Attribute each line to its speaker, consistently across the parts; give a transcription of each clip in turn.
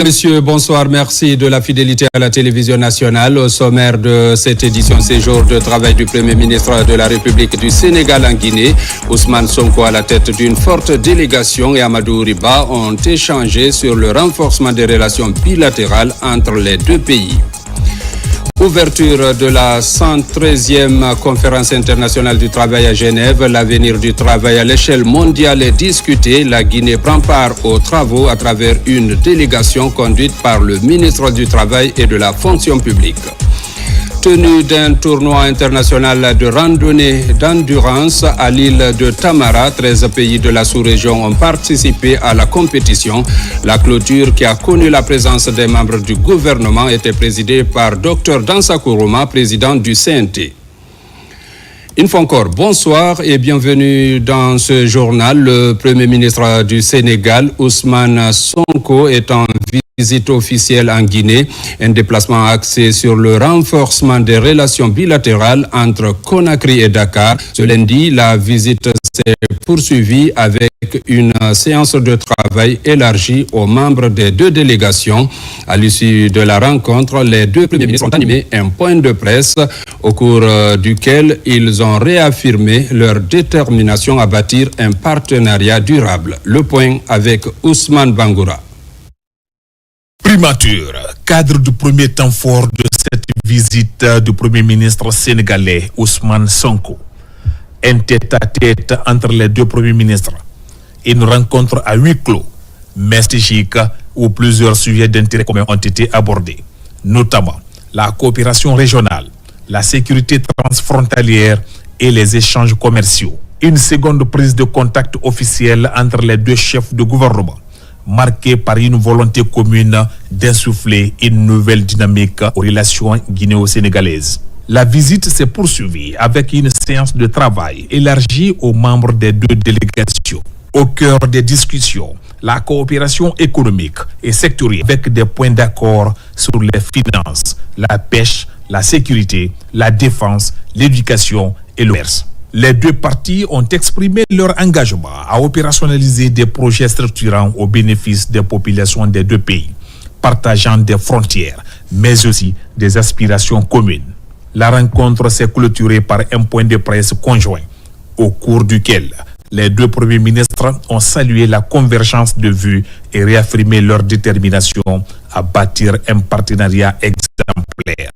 Speaker 1: Messieurs, bonsoir. Merci de la fidélité à la télévision nationale. Au sommaire de cette édition, séjour de travail du Premier ministre de la République du Sénégal en Guinée. Ousmane Sonko à la tête d'une forte délégation et Amadou Riba ont échangé sur le renforcement des relations bilatérales entre les deux pays. Ouverture de la 113e conférence internationale du travail à Genève. L'avenir du travail à l'échelle mondiale est discuté. La Guinée prend part aux travaux à travers une délégation conduite par le ministre du Travail et de la Fonction publique. Tenue d'un tournoi international de randonnée d'endurance à l'île de Tamara, 13 pays de la sous-région ont participé à la compétition. La clôture, qui a connu la présence des membres du gouvernement, était présidée par Dr Dansa Kourouma, président du CNT. Une fois encore, bonsoir et bienvenue dans ce journal. Le Premier ministre du Sénégal, Ousmane Sonko, est en visite officielle en Guinée, un déplacement axé sur le renforcement des relations bilatérales entre Conakry et Dakar. Ce lundi, la visite s'est poursuivie avec une séance de travail élargie aux membres des deux délégations. À l'issue de la rencontre, les deux premiers ministres ont animé un point de presse au cours duquel ils ont réaffirmé leur détermination à bâtir un partenariat durable. Le point avec Ousmane Bangoura.
Speaker 2: Primature, cadre du premier temps fort de cette visite du Premier ministre sénégalais Ousmane Sonko. Un tête-à-tête entre les deux premiers ministres. Une rencontre à huis clos, mais stratégique, où plusieurs sujets d'intérêt commun ont été abordés, notamment la coopération régionale, la sécurité transfrontalière et les échanges commerciaux. Une seconde prise de contact officielle entre les deux chefs de gouvernement, marquée par une volonté commune d'insuffler une nouvelle dynamique aux relations guinéo-sénégalaises. La visite s'est poursuivie avec une séance de travail élargie aux membres des deux délégations. Au cœur des discussions, la coopération économique et sectorielle avec des points d'accord sur les finances, la pêche, la sécurité, la défense, l'éducation et le commerce. Les deux parties ont exprimé leur engagement à opérationnaliser des projets structurants au bénéfice des populations des deux pays, partageant des frontières, mais aussi des aspirations communes. La rencontre s'est clôturée par un point de presse conjoint, au cours duquel les deux premiers ministres ont salué la convergence de vues et réaffirmé leur détermination à bâtir un partenariat exemplaire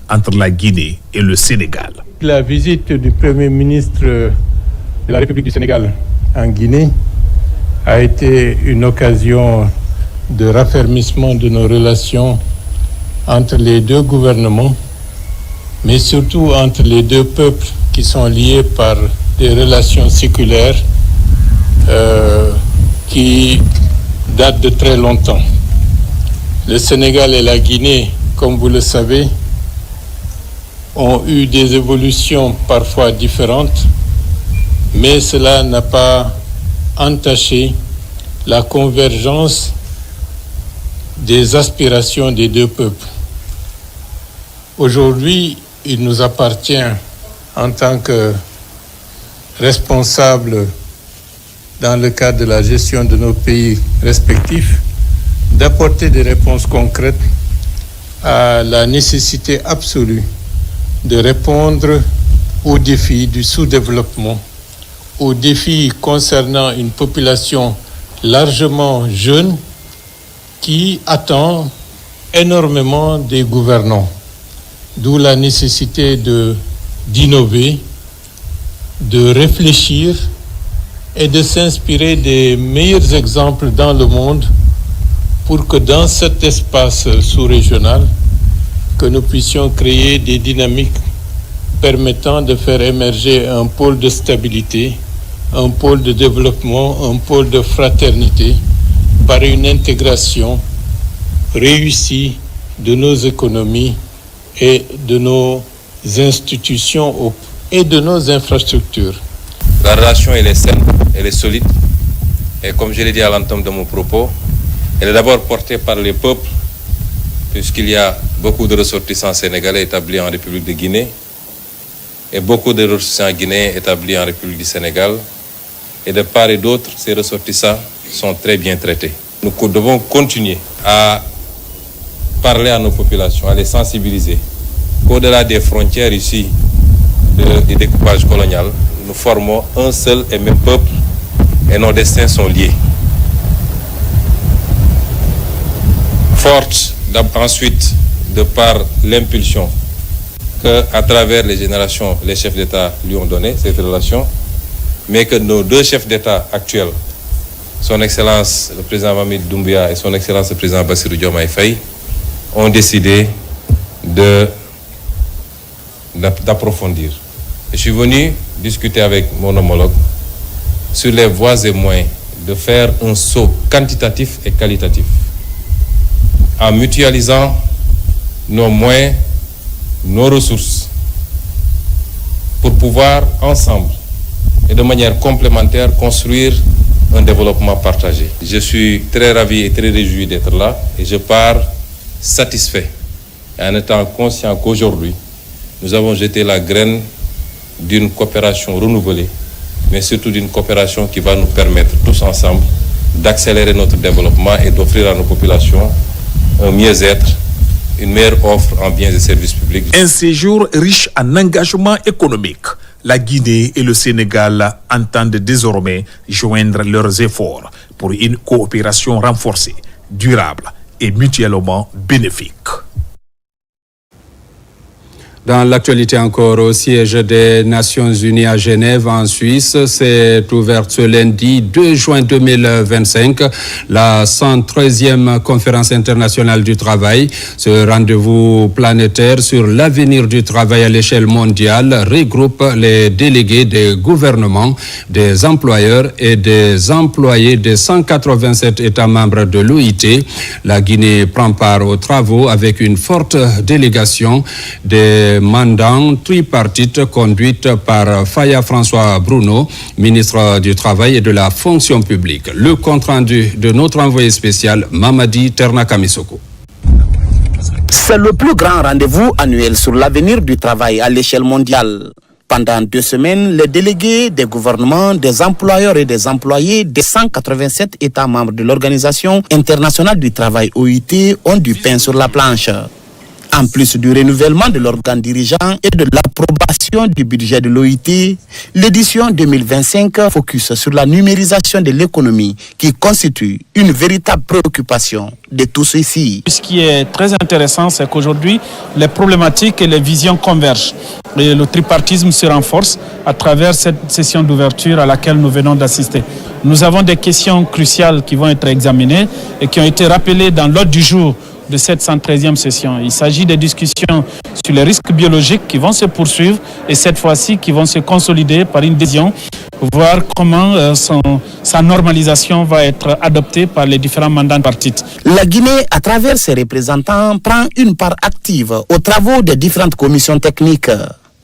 Speaker 2: entre la Guinée et le Sénégal.
Speaker 3: La visite du Premier ministre de la République du Sénégal en Guinée a été une occasion de raffermissement de nos relations entre les deux gouvernements, mais surtout entre les deux peuples qui sont liés par des relations séculaires qui datent de très longtemps. Le Sénégal et la Guinée, comme vous le savez, ont eu des évolutions parfois différentes, mais cela n'a pas entaché la convergence des aspirations des deux peuples. Aujourd'hui, il nous appartient, en tant que responsables dans le cadre de la gestion de nos pays respectifs, d'apporter des réponses concrètes à la nécessité absolue de répondre aux défis du sous-développement, aux défis concernant une population largement jeune qui attend énormément des gouvernants. D'où la nécessité d'innover, de réfléchir et de s'inspirer des meilleurs exemples dans le monde pour que dans cet espace sous-régional, que nous puissions créer des dynamiques permettant de faire émerger un pôle de stabilité, un pôle de développement, un pôle de fraternité par une intégration réussie de nos économies et de nos institutions et de nos infrastructures.
Speaker 4: La relation, elle est saine, elle est solide. Et comme je l'ai dit à l'entame de mon propos, elle est d'abord portée par les peuples, puisqu'il y a beaucoup de ressortissants sénégalais établis en République de Guinée et beaucoup de ressortissants guinéens établis en République du Sénégal. Et de part et d'autre, ces ressortissants sont très bien traités. Nous devons continuer à parler à nos populations, à les sensibiliser qu'au-delà des frontières ici du découpage colonial, nous formons un seul et même peuple et nos destins sont liés. Forte ensuite de par l'impulsion qu'à travers les générations, les chefs d'État lui ont donné cette relation, mais que nos deux chefs d'État actuels, son Excellence le président Mamadi Doumbouya et son Excellence le président Bassirou Diomaye Faye, ont décidé d'approfondir. Je suis venu discuter avec mon homologue sur les voies et moyens de faire un saut quantitatif et qualitatif en mutualisant nos moyens, nos ressources pour pouvoir ensemble et de manière complémentaire construire un développement partagé. Je suis très ravi et très réjoui d'être là et je pars satisfait en étant conscient qu'aujourd'hui nous avons jeté la graine d'une coopération renouvelée, mais surtout d'une coopération qui va nous permettre tous ensemble d'accélérer notre développement et d'offrir à nos populations un mieux-être, une meilleure offre en biens et services publics.
Speaker 2: Un séjour riche en engagement économique. La Guinée et le Sénégal entendent désormais joindre leurs efforts pour une coopération renforcée, durable et mutuellement bénéfique.
Speaker 1: Dans l'actualité encore, au siège des Nations Unies à Genève, en Suisse, s'est ouverte ce lundi 2 juin 2025 la 113e conférence internationale du travail. Ce rendez-vous planétaire sur l'avenir du travail à l'échelle mondiale regroupe les délégués des gouvernements, des employeurs et des employés des 187 États membres de l'OIT. La Guinée prend part aux travaux avec une forte délégation des mandant tripartite conduite par Faya François Bruno, ministre du Travail et de la Fonction publique. Le compte-rendu de notre envoyé spécial Mamadi Ternakamisoko.
Speaker 5: C'est le plus grand rendez-vous annuel sur l'avenir du travail à l'échelle mondiale. Pendant 2 semaines, les délégués des gouvernements, des employeurs et des employés des 187 États membres de l'Organisation internationale du travail OIT ont du pain sur la planche. En plus du renouvellement de l'organe dirigeant et de l'approbation du budget de l'OIT, l'édition 2025 focus sur la numérisation de l'économie qui constitue une véritable préoccupation de tous ici.
Speaker 6: Ce qui est très intéressant, c'est qu'aujourd'hui, les problématiques et les visions convergent. Et le tripartisme se renforce à travers cette session d'ouverture à laquelle nous venons d'assister. Nous avons des questions cruciales qui vont être examinées et qui ont été rappelées dans l'ordre du jour de cette 113e session. Il s'agit des discussions sur les risques biologiques qui vont se poursuivre et cette fois-ci qui vont se consolider par une décision pour voir comment sa normalisation va être adoptée par les différents mandants parties.
Speaker 5: La Guinée, à travers ses représentants, prend une part active aux travaux des différentes commissions techniques.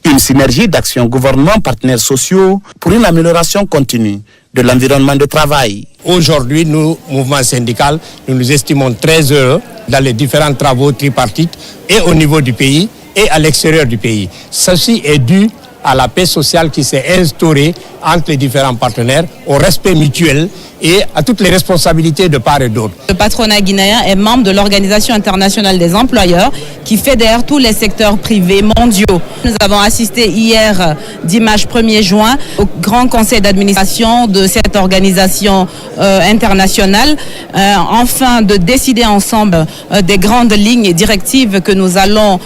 Speaker 5: Une synergie d'action gouvernement, partenaires sociaux pour une amélioration continue de l'environnement de travail.
Speaker 7: Aujourd'hui, nous, mouvement syndical, nous nous estimons très heureux dans les différents travaux tripartites et au niveau du pays et à l'extérieur du pays. Ceci est dû à la paix sociale qui s'est instaurée entre les différents partenaires, au respect mutuel et à toutes les responsabilités de part et d'autre.
Speaker 8: Le patronat guinéen est membre de l'Organisation internationale des employeurs qui fédère tous les secteurs privés mondiaux. Nous avons assisté hier, dimanche 1er juin, au grand conseil d'administration de cette organisation internationale, afin de décider ensemble des grandes lignes et directives que nous allons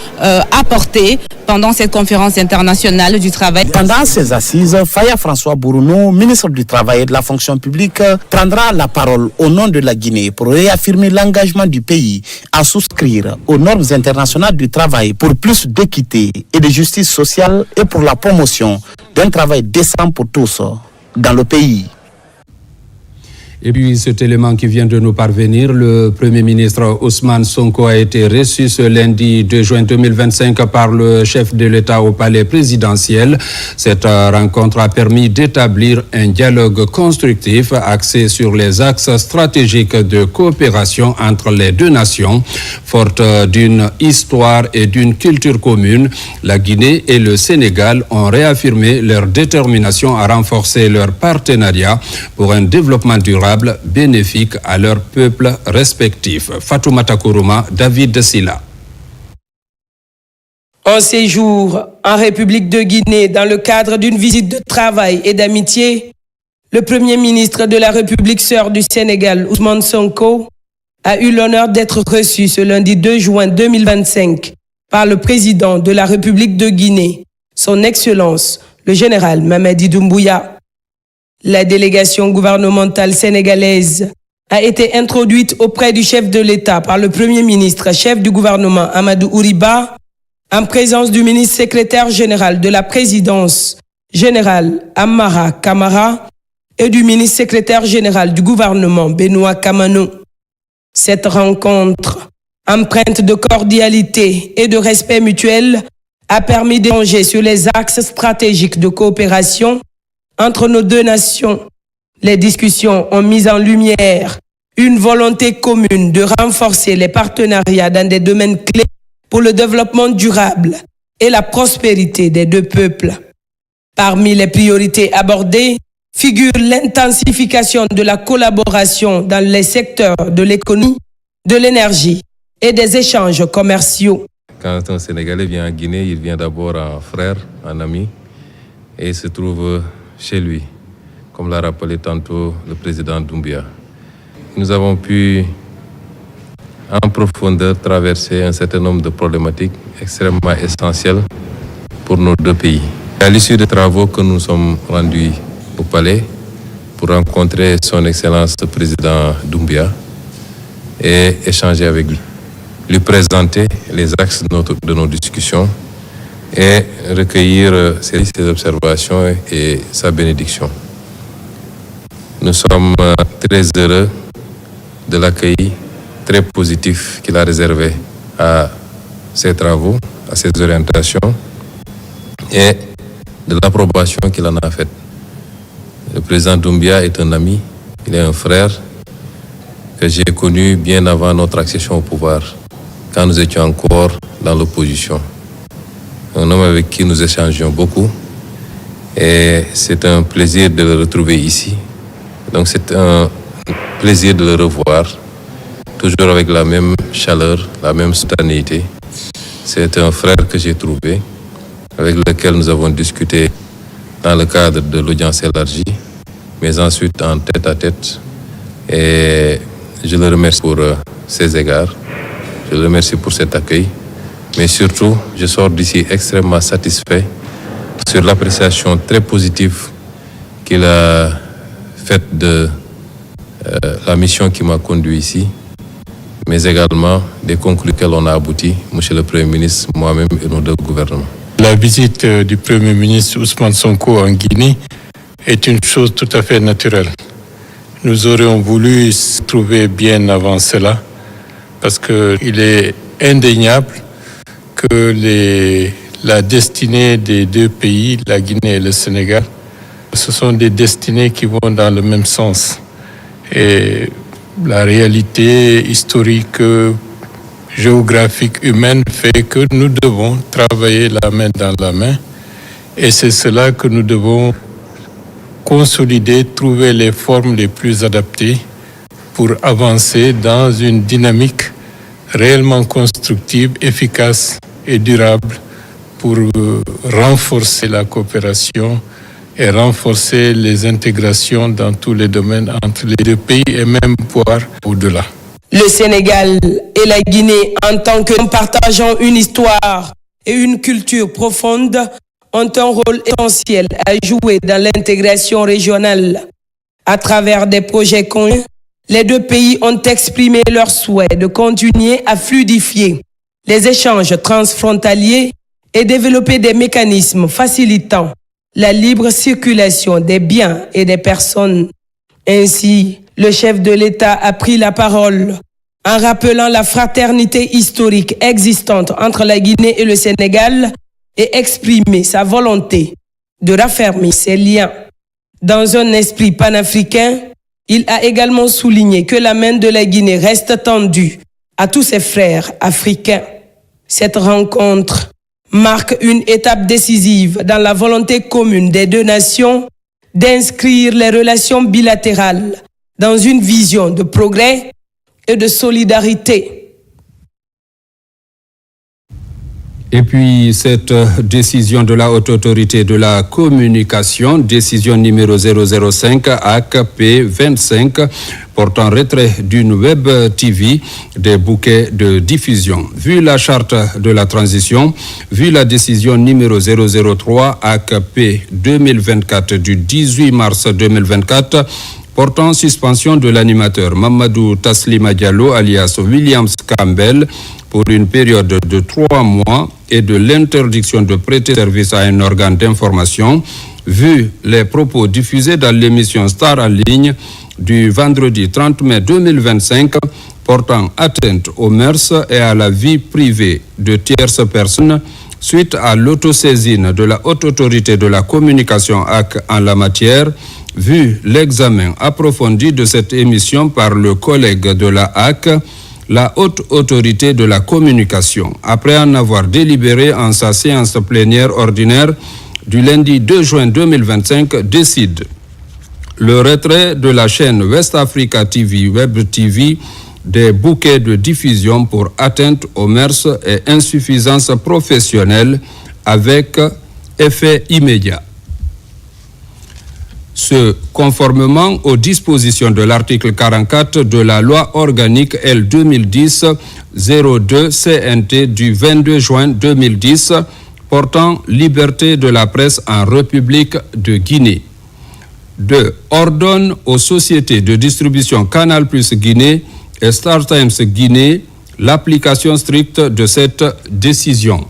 Speaker 8: apporter pendant cette conférence internationale du travail.
Speaker 5: Pendant ces assises, Faya François Bruno, ministre du Travail et de la Fonction publique, prendra la parole au nom de la Guinée pour réaffirmer l'engagement du pays à souscrire aux normes internationales du travail pour plus d'équité et de justice sociale et pour la promotion d'un travail décent pour tous dans le pays.
Speaker 1: Et puis cet élément qui vient de nous parvenir, le Premier ministre Ousmane Sonko a été reçu ce lundi 2 juin 2025 par le chef de l'État au palais présidentiel. Cette rencontre a permis d'établir un dialogue constructif axé sur les axes stratégiques de coopération entre les deux nations. Forte d'une histoire et d'une culture commune, la Guinée et le Sénégal ont réaffirmé leur détermination à renforcer leur partenariat pour un développement durable durable bénéfique à leurs peuples respectifs. Fatoumata Kourouma, David Silla.
Speaker 9: En séjour en République de Guinée, dans le cadre d'une visite de travail et d'amitié, le Premier ministre de la République sœur du Sénégal, Ousmane Sonko, a eu l'honneur d'être reçu ce lundi 2 juin 2025 par le président de la République de Guinée, son Excellence, le général Mamadi Doumbouya. La délégation gouvernementale sénégalaise a été introduite auprès du chef de l'État par le Premier ministre, chef du gouvernement Amadou Ouriba, en présence du ministre secrétaire général de la présidence, général Amara Kamara, et du ministre secrétaire général du gouvernement, Benoît Kamano. Cette rencontre, empreinte de cordialité et de respect mutuel, a permis d'échanger sur les axes stratégiques de coopération entre nos deux nations. Les discussions ont mis en lumière une volonté commune de renforcer les partenariats dans des domaines clés pour le développement durable et la prospérité des deux peuples. Parmi les priorités abordées figure l'intensification de la collaboration dans les secteurs de l'économie, de l'énergie et des échanges commerciaux.
Speaker 4: Quand un Sénégalais vient en Guinée, il vient d'abord en frère, en ami, et il se trouve chez lui, comme l'a rappelé tantôt le président Doumbouya. Nous avons pu en profondeur traverser un certain nombre de problématiques extrêmement essentielles pour nos deux pays. À l'issue des travaux que nous sommes rendus au palais pour rencontrer son Excellence le président Doumbouya et échanger avec lui présenter les axes de nos discussions et recueillir ses observations et sa bénédiction. Nous sommes très heureux de l'accueil très positif qu'il a réservé à ses travaux, à ses orientations et de l'approbation qu'il en a faite. Le président Doumbouya est un ami, il est un frère que j'ai connu bien avant notre accession au pouvoir, quand nous étions encore dans l'opposition. Un homme avec qui nous échangions beaucoup et c'est un plaisir de le retrouver ici. Donc c'est un plaisir de le revoir, toujours avec la même chaleur, la même spontanéité. C'est un frère que j'ai trouvé, avec lequel nous avons discuté dans le cadre de l'audience élargie, mais ensuite en tête-à-tête. Et je le remercie pour ses égards, je le remercie pour cet accueil, mais surtout, je sors d'ici extrêmement satisfait sur l'appréciation très positive qu'il a faite de la mission qui m'a conduit ici, mais également des conclusions auxquelles on a abouti, Monsieur le Premier ministre, moi-même et nos deux gouvernements.
Speaker 3: La visite du Premier ministre Ousmane Sonko en Guinée est une chose tout à fait naturelle. Nous aurions voulu se trouver bien avant cela, parce qu'il est indéniable que la destinée des deux pays, la Guinée et le Sénégal, ce sont des destinées qui vont dans le même sens. Et la réalité historique, géographique, humaine fait que nous devons travailler la main dans la main. Et c'est cela que nous devons consolider, trouver les formes les plus adaptées pour avancer dans une dynamique réellement constructive, efficace et durable pour renforcer la coopération et renforcer les intégrations dans tous les domaines entre les deux pays et même voir au-delà.
Speaker 9: Le Sénégal et la Guinée, en tant que partageant une histoire et une culture profonde, ont un rôle essentiel à jouer dans l'intégration régionale. À travers des projets communs, les deux pays ont exprimé leur souhait de continuer à fluidifier les échanges transfrontaliers et développer des mécanismes facilitant la libre circulation des biens et des personnes. Ainsi, le chef de l'État a pris la parole en rappelant la fraternité historique existante entre la Guinée et le Sénégal et exprimé sa volonté de raffermir ces liens. Dans un esprit panafricain, il a également souligné que la main de la Guinée reste tendue à tous ses frères africains. Cette rencontre marque une étape décisive dans la volonté commune des deux nations d'inscrire les relations bilatérales dans une vision de progrès et de solidarité.
Speaker 1: Et puis cette décision de la Haute Autorité de la Communication, décision numéro 005 ACP 25, portant retrait d'une web TV des bouquets de diffusion. Vu la charte de la transition, vu la décision numéro 003 ACP 2024 du 18 mars 2024, portant suspension de l'animateur Mamadou Taslima Diallo alias Williams Campbell pour une période de 3 mois et de l'interdiction de prêter service à un organe d'information, vu les propos diffusés dans l'émission Star en ligne du vendredi 30 mai 2025 portant atteinte aux mœurs et à la vie privée de tierces personnes suite à l'autosaisine de la Haute Autorité de la Communication AC en la matière, vu l'examen approfondi de cette émission par le collègue de la AC, la Haute Autorité de la Communication, après en avoir délibéré en sa séance plénière ordinaire du lundi 2 juin 2025, décide le retrait de la chaîne West Africa TV, Web TV, des bouquets de diffusion pour atteinte aux mœurs et insuffisance professionnelle avec effet immédiat. Ce, conformément aux dispositions de l'article 44 de la loi organique L 2010-02 CNT du 22 juin 2010 portant liberté de la presse en République de Guinée. 2. Ordonne aux sociétés de distribution Canal Plus Guinée et Star Times Guinée l'application stricte de cette décision.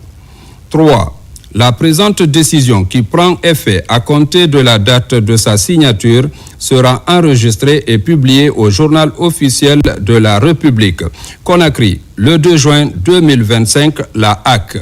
Speaker 1: 3. La présente décision, qui prend effet à compter de la date de sa signature, sera enregistrée et publiée au journal officiel de la République. Conakry, le 2 juin 2025, la HAC.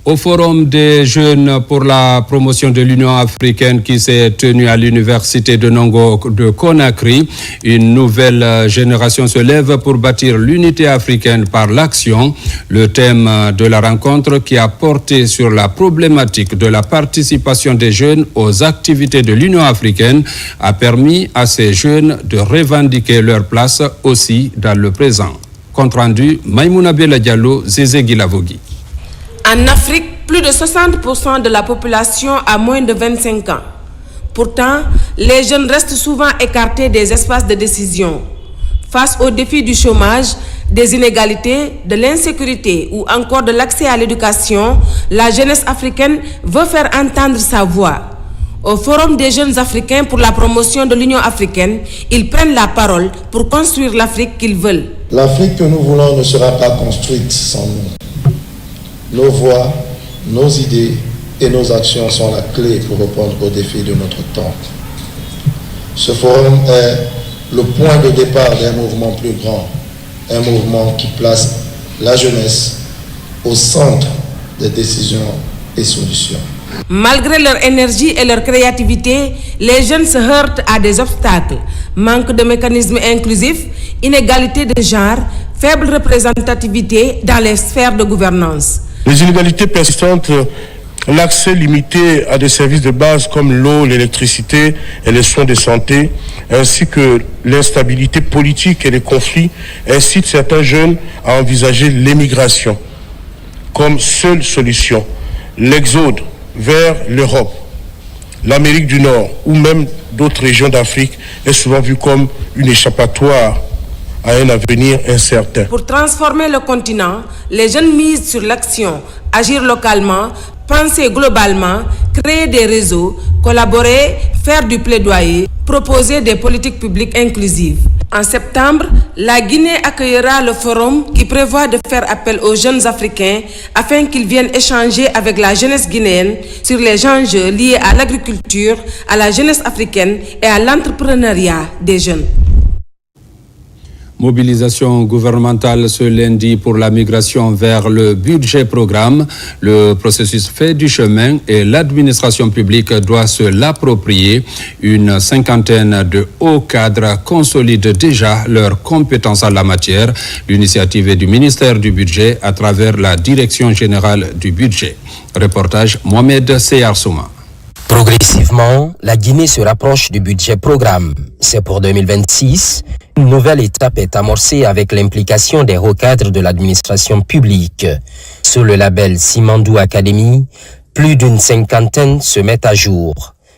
Speaker 1: Au Forum des jeunes pour la promotion de l'Union africaine qui s'est tenu à l'université de Nongo de Conakry, une nouvelle génération se lève pour bâtir l'unité africaine par l'action. Le thème de la rencontre, qui a porté sur la problématique de la participation des jeunes aux activités de l'Union africaine, a permis à ces jeunes de revendiquer leur place aussi dans le présent. Compte rendu, Maïmouna Bella Diallo, Zézé Guilavogui.
Speaker 10: En Afrique, plus de 60% de la population a moins de 25 ans. Pourtant, les jeunes restent souvent écartés des espaces de décision. Face aux défis du chômage, des inégalités, de l'insécurité ou encore de l'accès à l'éducation, la jeunesse africaine veut faire entendre sa voix. Au Forum des jeunes africains pour la promotion de l'Union africaine, ils prennent la parole pour construire l'Afrique qu'ils veulent.
Speaker 11: L'Afrique que nous voulons ne sera pas construite sans nous. Nos voix, nos idées et nos actions sont la clé pour répondre aux défis de notre temps. Ce forum est le point de départ d'un mouvement plus grand, un mouvement qui place la jeunesse au centre des décisions et solutions.
Speaker 10: Malgré leur énergie et leur créativité, les jeunes se heurtent à des obstacles. Manque de mécanismes inclusifs, inégalité de genre, faible représentativité dans les sphères de gouvernance.
Speaker 12: Les inégalités persistantes, l'accès limité à des services de base comme l'eau, l'électricité et les soins de santé, ainsi que l'instabilité politique et les conflits, incitent certains jeunes à envisager l'émigration comme seule solution. L'exode vers l'Europe, l'Amérique du Nord ou même d'autres régions d'Afrique est souvent vu comme une échappatoire à un avenir incertain.
Speaker 10: Pour transformer le continent, les jeunes misent sur l'action, agir localement, penser globalement, créer des réseaux, collaborer, faire du plaidoyer, proposer des politiques publiques inclusives. En septembre, la Guinée accueillera le forum qui prévoit de faire appel aux jeunes africains afin qu'ils viennent échanger avec la jeunesse guinéenne sur les enjeux liés à l'agriculture, à la jeunesse africaine et à l'entrepreneuriat des jeunes.
Speaker 1: Mobilisation gouvernementale ce lundi pour la migration vers le budget programme. Le processus fait du chemin et l'administration publique doit se l'approprier. Une cinquantaine de hauts cadres consolident déjà leurs compétences en la matière. L'initiative est du ministère du Budget à travers la Direction générale du budget. Reportage Mohamed Seyar Souma.
Speaker 13: Progressivement, la Guinée se rapproche du budget programme. C'est pour 2026. Une nouvelle étape est amorcée avec l'implication des hauts cadres de l'administration publique. Sous le label Simandou Academy, plus d'une cinquantaine se mettent à jour.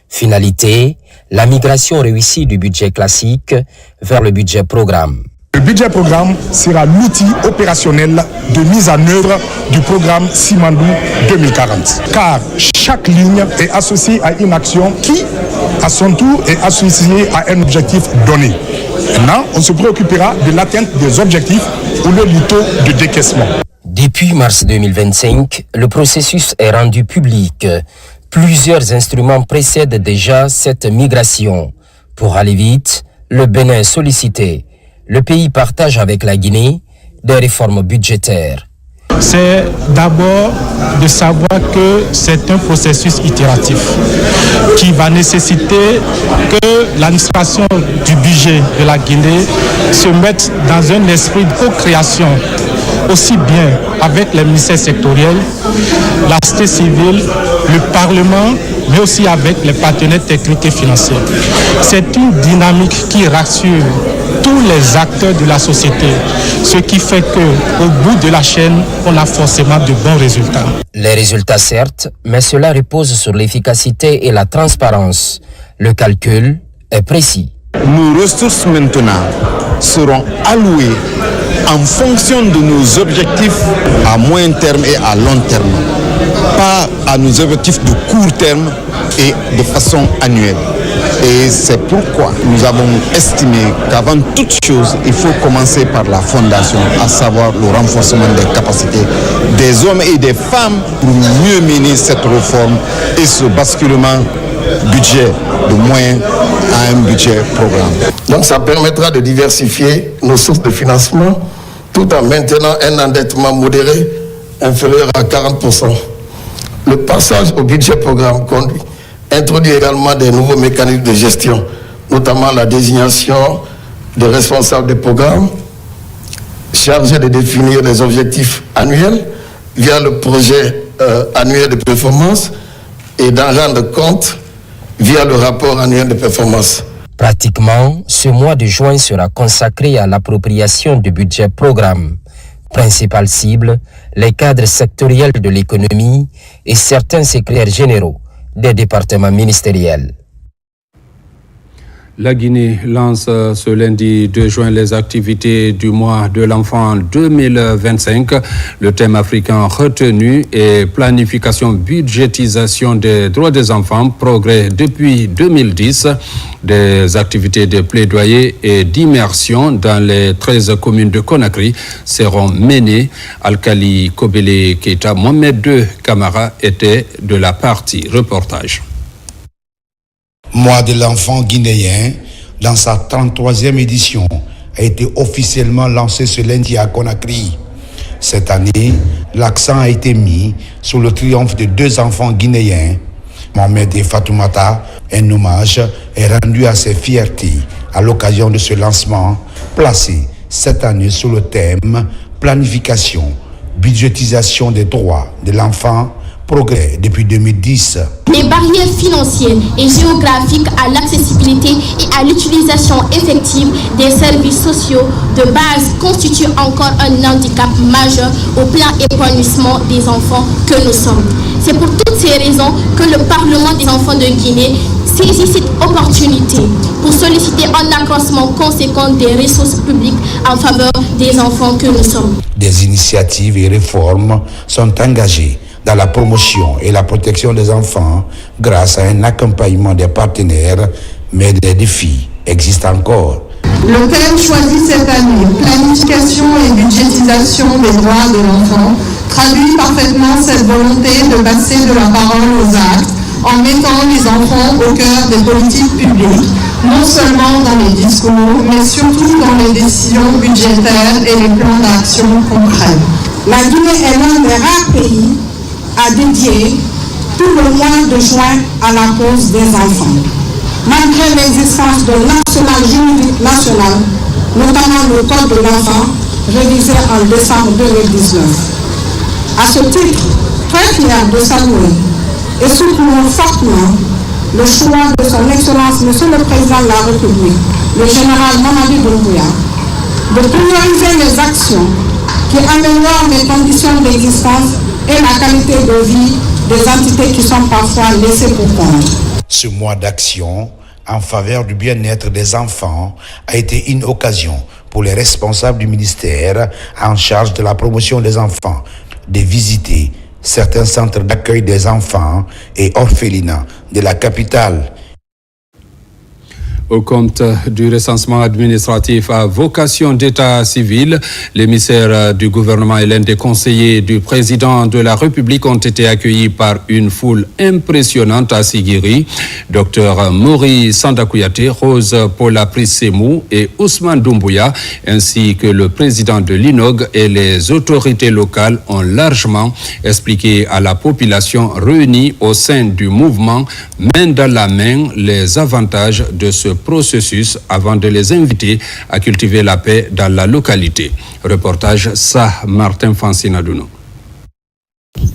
Speaker 13: Finalité, la migration réussie du budget classique vers le budget programme.
Speaker 14: Le budget programme sera l'outil opérationnel de mise en œuvre du programme Simandou 2040. Car chaque ligne est associée à une action qui, à son tour, est associée à un objectif donné. Maintenant, on se préoccupera de l'atteinte des objectifs ou le taux de décaissement.
Speaker 13: Depuis mars 2025, le processus est rendu public. Plusieurs instruments précèdent déjà cette migration. Pour aller vite, le Bénin est sollicité. Le pays partage avec la Guinée des réformes budgétaires.
Speaker 6: C'est d'abord de savoir que c'est un processus itératif qui va nécessiter que l'administration du budget de la Guinée se mette dans un esprit de co-création, aussi bien avec les ministères sectoriels, la société civile, le Parlement, mais aussi avec les partenaires techniques et financiers. C'est une dynamique qui rassure tous les acteurs de la société, ce qui fait qu'au bout de la chaîne, on a forcément de bons résultats.
Speaker 13: Les résultats certes, mais cela repose sur l'efficacité et la transparence. Le calcul est précis.
Speaker 15: Nos ressources maintenant seront allouées en fonction de nos objectifs à moyen terme et à long terme, pas à nos objectifs de court terme et de façon annuelle. Et c'est pourquoi nous avons estimé qu'avant toute chose, il faut commencer par la fondation, à savoir le renforcement des capacités des hommes et des femmes pour mieux mener cette réforme et ce basculement budget de moyens à un budget programme.
Speaker 11: Donc ça permettra de diversifier nos sources de financement tout en maintenant un endettement modéré inférieur à 40%. Le passage au budget programme introduit également des nouveaux mécanismes de gestion, notamment la désignation des responsables des programmes chargés de définir les objectifs annuels via le projet annuel de performance et d'en rendre compte via le rapport annuel de performance.
Speaker 13: Pratiquement, ce mois de juin sera consacré à l'appropriation du budget programme. Principale cible, les cadres sectoriels de l'économie et certains secrétaires généraux des départements ministériels.
Speaker 1: La Guinée lance ce lundi 2 juin les activités du mois de l'enfant 2025. Le thème africain retenu est planification, budgétisation des droits des enfants, progrès depuis 2010. Des activités de plaidoyer et d'immersion dans les 13 communes de Conakry seront menées. Alkali Kobele Keita, Mohamed II Camara était de la partie. Reportage.
Speaker 16: Mois de l'enfant guinéen, dans sa 33e édition, a été officiellement lancé ce lundi à Conakry. Cette année, l'accent a été mis sur le triomphe de 2 enfants guinéens. Mohamed et Fatoumata, un hommage est rendu à ses fiertés à l'occasion de ce lancement, placé cette année sous le thème planification, budgétisation des droits de l'enfant, progrès depuis 2010.
Speaker 17: Les barrières financières et géographiques à l'accessibilité et à l'utilisation effective des services sociaux de base constituent encore un handicap majeur au plan épanouissement des enfants que nous sommes. C'est pour toutes ces raisons que le Parlement des enfants de Guinée saisit cette opportunité pour solliciter un accroissement conséquent des ressources publiques en faveur des enfants que nous sommes.
Speaker 16: Des initiatives et réformes sont engagées dans la promotion et la protection des enfants grâce à un accompagnement des partenaires, mais des défis existent encore.
Speaker 18: Le thème choisi cette année, planification et budgétisation des droits de l'enfant, traduit parfaitement cette volonté de passer de la parole aux actes en mettant les enfants au cœur des politiques publiques, non seulement dans les discours, mais surtout dans les décisions budgétaires et les plans d'action concrets.
Speaker 19: La Guinée est l'un des rares pays à dédier tout le mois de juin à la cause des enfants. Malgré l'existence de l'arsenal juridique national, notamment le Code de l'enfant, révisé en décembre 2019. À ce titre, très fier de saluer et soutenir fortement le choix de son Excellence, Monsieur le Président de la République, le général Mamadi Doumbouya, de prioriser les actions qui améliorent les conditions d'existence et la qualité de vie des entités qui sont parfois laissées pour compte.
Speaker 16: Ce mois d'action en faveur du bien-être des enfants a été une occasion pour les responsables du ministère en charge de la promotion des enfants de visiter certains centres d'accueil des enfants et orphelinats de la capitale.
Speaker 1: Au compte du recensement administratif à vocation d'état civil, l'émissaire du gouvernement et l'un des conseillers du président de la République ont été accueillis par une foule impressionnante à Sigiri. Dr Mori Sanda-Kouyaté, Rose Paula Prissemou et Ousmane Doumbouya, ainsi que le président de l'INOG et les autorités locales ont largement expliqué à la population réunie au sein du mouvement main dans la main les avantages de ce processus avant de les inviter à cultiver la paix dans la localité. Reportage Martin Fancinadouno.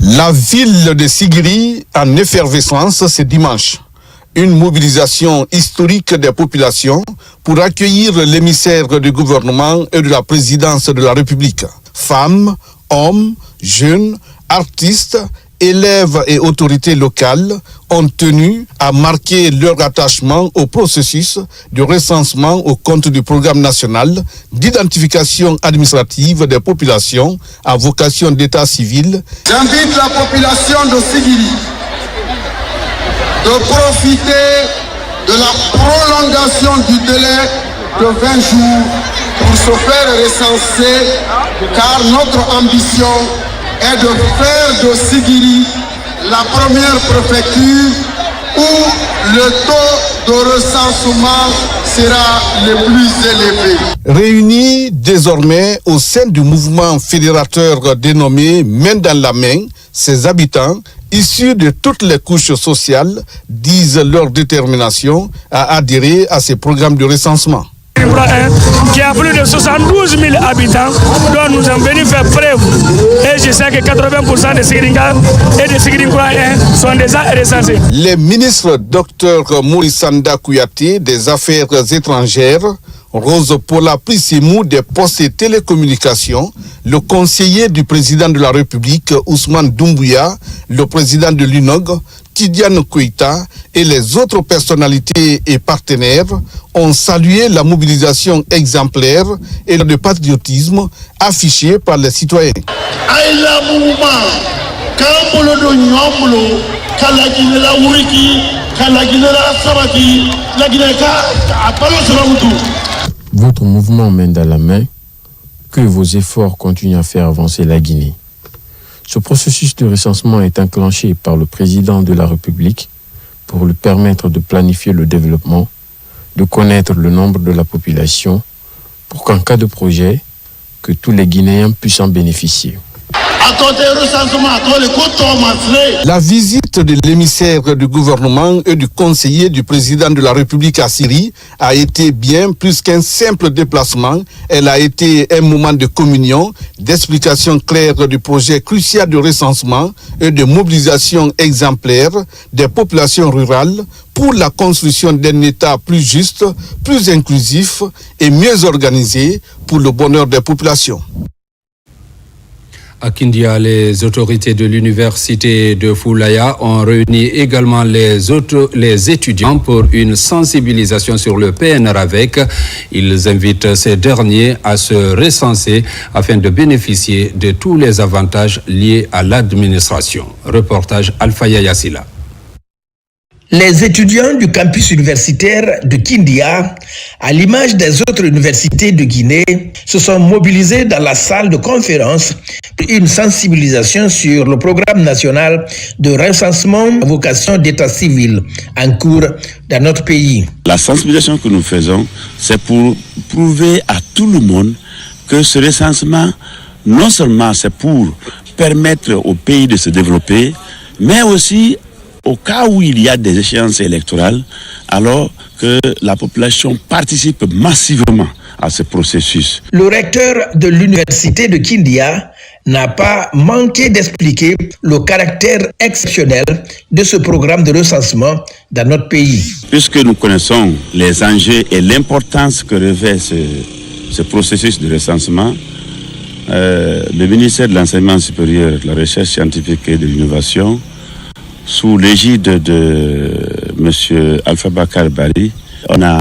Speaker 20: La ville de Sigiri en effervescence ce dimanche. Une mobilisation historique des populations pour accueillir l'émissaire du gouvernement et de la présidence de la République. Femmes, hommes, jeunes, artistes, élèves et autorités locales ont tenu à marquer leur attachement au processus de recensement au compte du programme national d'identification administrative des populations à vocation d'état civil.
Speaker 21: J'invite la population de Sigiri de profiter de la prolongation du délai de 20 jours pour se faire recenser, car notre ambition est de faire de Sigiri la première préfecture où le taux de recensement sera le plus élevé.
Speaker 20: Réunis désormais au sein du mouvement fédérateur dénommé Main dans la main, ces habitants, issus de toutes les couches sociales, disent leur détermination à adhérer à ces programmes de recensement.
Speaker 22: Qui a plus de 72 000 habitants, dont nous sommes venus faire preuve. Et je sais que 80% des Sigiringa et des Sigiringa 1 sont déjà recensés.
Speaker 20: Les ministres Dr Mori Sanda-Kouyaté des Affaires étrangères, Rose Paula Prissemou des Postes et Télécommunications, le conseiller du président de la République Ousmane Doumbouya, le président de l'UNOG, Tidiane Koïta et les autres personnalités et partenaires ont salué la mobilisation exemplaire et le patriotisme affiché par les citoyens.
Speaker 23: Votre mouvement main dans la main, que vos efforts continuent à faire avancer la Guinée. Ce processus de recensement est enclenché par le président de la République pour lui permettre de planifier le développement, de connaître le nombre de la population, pour qu'en cas de projet, que tous les Guinéens puissent en bénéficier.
Speaker 20: La visite de l'émissaire du gouvernement et du conseiller du président de la République à Syrie a été bien plus qu'un simple déplacement. Elle a été un moment de communion, d'explication claire du projet crucial de recensement et de mobilisation exemplaire des populations rurales pour la construction d'un État plus juste, plus inclusif et mieux organisé pour le bonheur des populations.
Speaker 1: À Kindia, les autorités de l'université de Foulaya ont réuni également les étudiants pour une sensibilisation sur le PNR-AVEC. Ils invitent ces derniers à se recenser afin de bénéficier de tous les avantages liés à l'administration. Reportage Alfaya Yassila.
Speaker 24: Les étudiants du campus universitaire de Kindia, à l'image des autres universités de Guinée, se sont mobilisés dans la salle de conférence pour une sensibilisation sur le programme national de recensement à vocation d'état civil en cours dans notre pays.
Speaker 25: La sensibilisation que nous faisons, c'est pour prouver à tout le monde que ce recensement, non seulement c'est pour permettre au pays de se développer, mais aussi au cas où il y a des échéances électorales, alors que la population participe massivement à ce processus.
Speaker 24: Le recteur de l'université de Kindia n'a pas manqué d'expliquer le caractère exceptionnel de ce programme de recensement dans notre pays.
Speaker 25: Puisque nous connaissons les enjeux et l'importance que revêt ce processus de recensement, le ministère de l'Enseignement supérieur, de la Recherche scientifique et de l'Innovation, sous l'égide de M. Alpha Bakar Bari, on a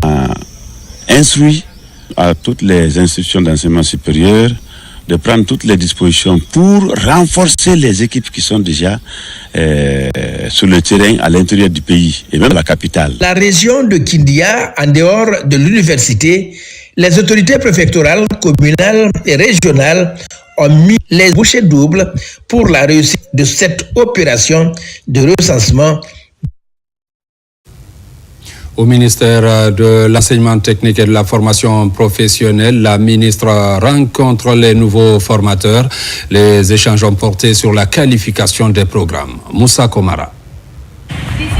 Speaker 25: instruit à toutes les institutions d'enseignement supérieur de prendre toutes les dispositions pour renforcer les équipes qui sont déjà sur le terrain à l'intérieur du pays et même la capitale.
Speaker 24: La région de Kindia, en dehors de l'université, les autorités préfectorales, communales et régionales ont mis les bouchées doubles pour la réussite de cette opération de recensement.
Speaker 1: Au ministère de l'Enseignement technique et de la formation professionnelle, la ministre rencontre les nouveaux formateurs. Les échanges ont porté sur la qualification des programmes. Moussa Komara.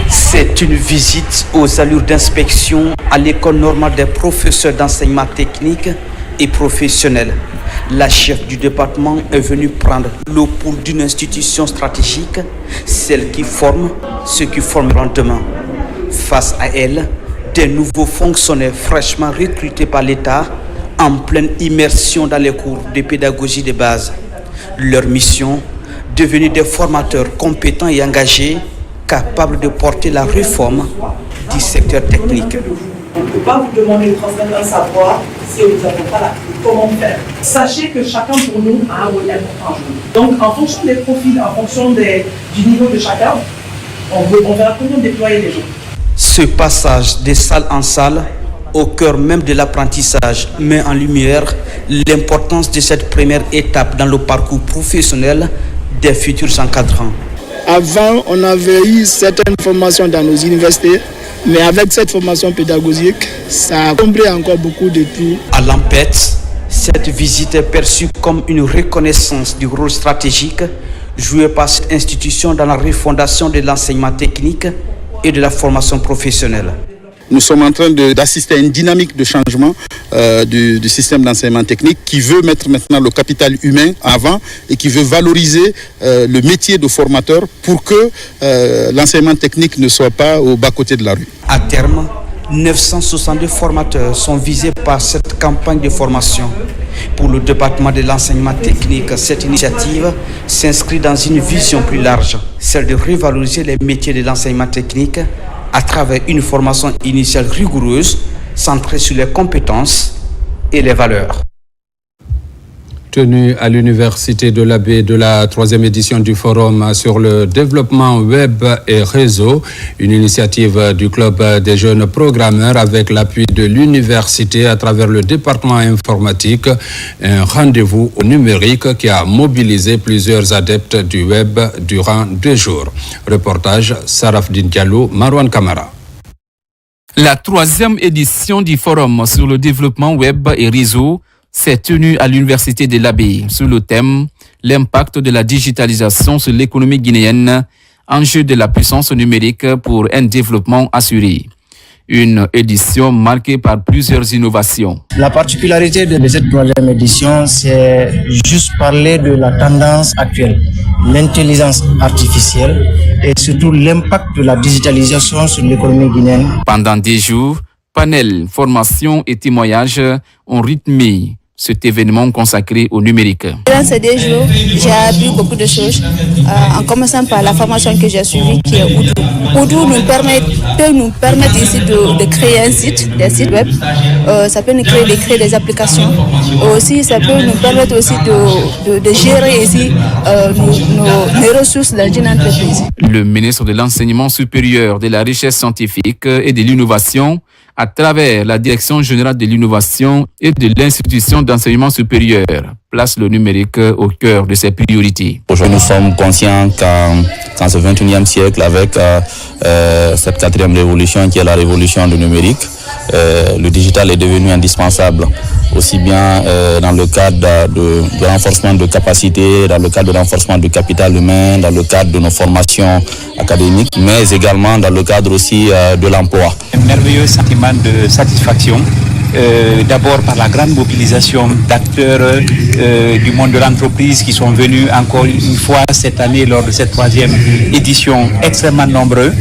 Speaker 2: C'est une visite aux allures d'inspection à l'école normale des professeurs d'enseignement technique et professionnel. La chef du département est venue prendre le pouls d'une institution stratégique, celle qui forme ceux qui formeront demain. Face à elle, des nouveaux fonctionnaires fraîchement recrutés par l'État en pleine immersion dans les cours de pédagogie de base. Leur mission, devenir des formateurs compétents et engagés, capables de porter la réforme du secteur technique.
Speaker 4: On ne peut pas vous demander de transmettre un savoir si vous n'avez pas la clé. Comment faire? Sachez que chacun pour nous a un rôle important à jouer. Donc, en fonction des profils, en fonction du niveau de chacun, on verra comment déployer les gens.
Speaker 2: Ce passage des salles en salle, au cœur même de l'apprentissage, met en lumière l'importance de cette première étape dans le parcours professionnel des futurs encadrants.
Speaker 5: Avant, on avait eu certaines formations dans nos universités, mais avec cette formation pédagogique, ça a comblé encore beaucoup de tout.
Speaker 2: À l'Ampette, cette visite est perçue comme une reconnaissance du rôle stratégique joué par cette institution dans la refondation de l'enseignement technique et de la formation professionnelle.
Speaker 7: Nous sommes en train d'assister à une dynamique de changement du système d'enseignement technique qui veut mettre maintenant le capital humain avant et qui veut valoriser le métier de formateur pour que l'enseignement technique ne soit pas au bas-côté de la rue.
Speaker 2: À terme, 962 formateurs sont visés par cette campagne de formation. Pour le département de l'enseignement technique, cette initiative s'inscrit dans une vision plus large, celle de revaloriser les métiers de l'enseignement technique à travers une formation initiale rigoureuse, centrée sur les compétences et les valeurs.
Speaker 1: Tenu à l'Université de l'Abbé de la 3e édition du Forum sur le développement web et réseau, une initiative du Club des jeunes programmeurs avec l'appui de l'université à travers le département informatique, un rendez-vous au numérique qui a mobilisé plusieurs adeptes du web durant 2 jours. Reportage Sarafdin Diallo, Marwan Kamara.
Speaker 8: La 3e édition du Forum sur le développement web et réseau s'est tenue à l'Université de l'Abbé sous le thème « L'impact de la digitalisation sur l'économie guinéenne, enjeu de la puissance numérique pour un développement assuré ». Une édition marquée par plusieurs innovations.
Speaker 26: La particularité de cette 3e édition, c'est juste parler de la tendance actuelle, l'intelligence artificielle et surtout l'impact de la digitalisation sur l'économie guinéenne.
Speaker 8: Pendant 10 jours, panels, formations et témoignages ont rythmé cet événement consacré au numérique.
Speaker 27: Durant ces 2 jours, j'ai appris beaucoup de choses, en commençant par la formation que j'ai suivie qui est Odoo. Odoo peut nous permettre ici de créer un site, des sites web, ça peut nous créer des applications. Aussi, ça peut nous permettre aussi de gérer ici nos ressources dans une entreprise.
Speaker 8: Le ministre de l'Enseignement supérieur, de la Recherche scientifique et de l'Innovation, à travers la Direction générale de l'innovation et de l'institution d'enseignement supérieur, place le numérique au cœur de ses priorités.
Speaker 28: Aujourd'hui, nous sommes conscients qu'en ce 21e siècle, avec cette 4e révolution qui est la révolution du numérique, le digital est devenu indispensable, aussi bien dans le cadre de renforcement de capacités, dans le cadre de renforcement du capital humain, dans le cadre de nos formations académiques, mais également dans le cadre aussi de l'emploi.
Speaker 29: Un merveilleux sentiment de satisfaction
Speaker 3: d'abord par la grande mobilisation d'acteurs du monde de l'entreprise qui sont venus encore une fois cette année lors de cette 3e édition, extrêmement nombreux.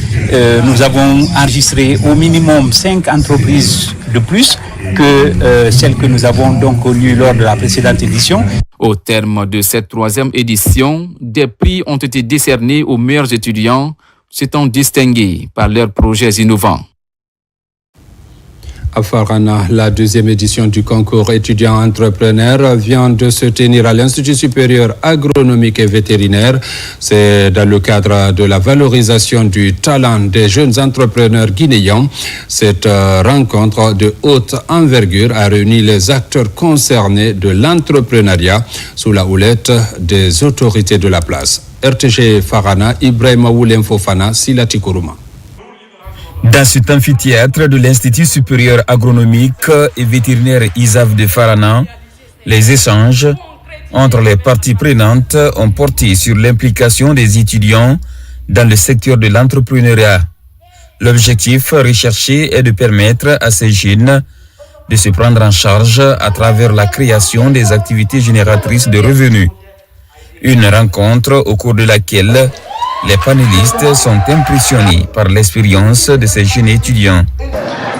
Speaker 3: Nous avons enregistré au minimum 5 entreprises de plus que celles que nous avons donc connues lors de la précédente édition.
Speaker 8: Au terme de cette 3e édition, des prix ont été décernés aux meilleurs étudiants, s'étant distingués par leurs projets innovants.
Speaker 1: À Farana, la 2e édition du concours étudiants-entrepreneurs vient de se tenir à l'Institut supérieur agronomique et vétérinaire. C'est dans le cadre de la valorisation du talent des jeunes entrepreneurs guinéens. Cette rencontre de haute envergure a réuni les acteurs concernés de l'entrepreneuriat sous la houlette des autorités de la place. RTG Farana, Ibrahima Woulem Fofana, Silati Kourouma.
Speaker 6: Dans cet amphithéâtre de l'Institut supérieur agronomique et vétérinaire ISAV de Farana, les échanges entre les parties prenantes ont porté sur l'implication des étudiants dans le secteur de l'entrepreneuriat. L'objectif recherché est de permettre à ces jeunes de se prendre en charge à travers la création des activités génératrices de revenus. Une rencontre au cours de laquelle les panélistes sont impressionnés par l'expérience de ces jeunes étudiants.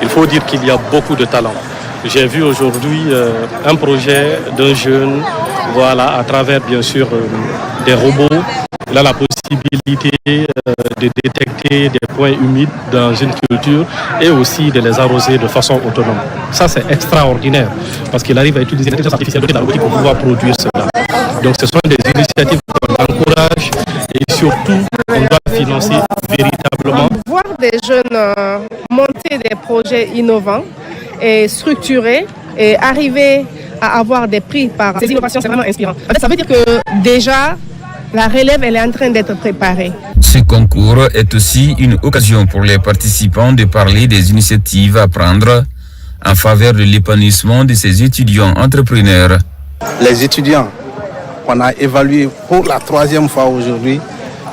Speaker 9: Il faut dire qu'il y a beaucoup de talent. J'ai vu aujourd'hui un projet d'un jeune, à travers bien sûr des robots. Il a la possibilité de détecter des points humides dans une culture et aussi de les arroser de façon autonome. Ça, c'est extraordinaire parce qu'il arrive à utiliser l'intelligence artificielle de la robotique pour pouvoir produire cela. Donc ce sont des initiatives qu'on encourage et surtout on doit financer véritablement.
Speaker 10: Voir des jeunes monter des projets innovants et structurés et arriver à avoir des prix par ces innovations, c'est vraiment inspirant. En fait, ça veut dire que déjà, la relève, elle est en train d'être préparée.
Speaker 6: Ce concours est aussi une occasion pour les participants de parler des initiatives à prendre en faveur de l'épanouissement de ces étudiants entrepreneurs.
Speaker 11: Les étudiants qu'on a évalués pour la 3e fois aujourd'hui,